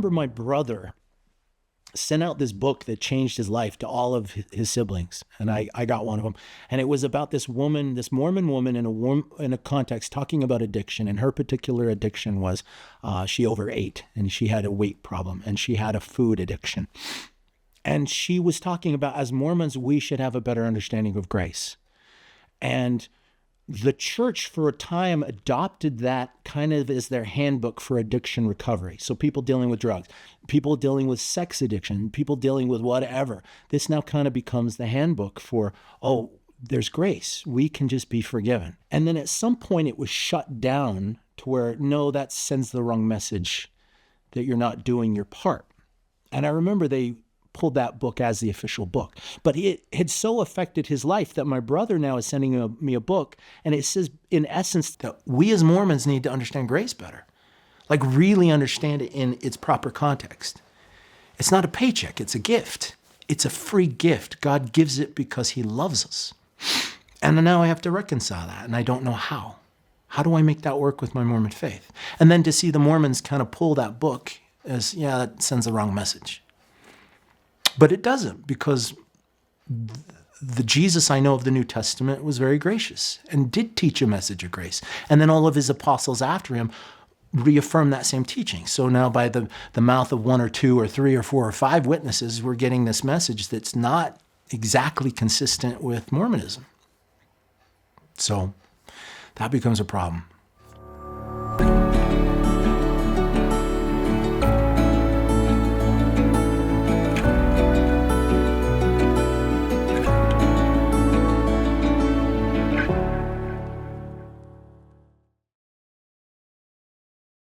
remember my brother sent out this book that changed his life to all of his siblings. And I got one of them. And it was about this woman, this Mormon woman in a context talking about addiction. And her particular addiction was she overate and she had a weight problem and she had a food addiction. And she was talking about, as Mormons, we should have a better understanding of grace. And the church for a time adopted that kind of as their handbook for addiction recovery. So people dealing with drugs, people dealing with sex addiction, people dealing with whatever. This now kind of becomes the handbook for, oh, there's grace. We can just be forgiven. And then at some point it was shut down to where, no, that sends the wrong message, that you're not doing your part. And I remember they pulled that book as the official book. But it had so affected his life that my brother now is sending me a book, and it says, in essence, that we as Mormons need to understand grace better. Like really understand it in its proper context. It's not a paycheck, it's a gift. It's a free gift. God gives it because he loves us. And now I have to reconcile that, and I don't know how. How do I make that work with my Mormon faith? And then to see the Mormons kind of pull that book as, yeah, that sends the wrong message. But it doesn't, because the Jesus I know of the New Testament was very gracious and did teach a message of grace. And then all of his apostles after him reaffirmed that same teaching. So now by the mouth of one or two or three or four or five witnesses, we're getting this message that's not exactly consistent with Mormonism. So that becomes a problem.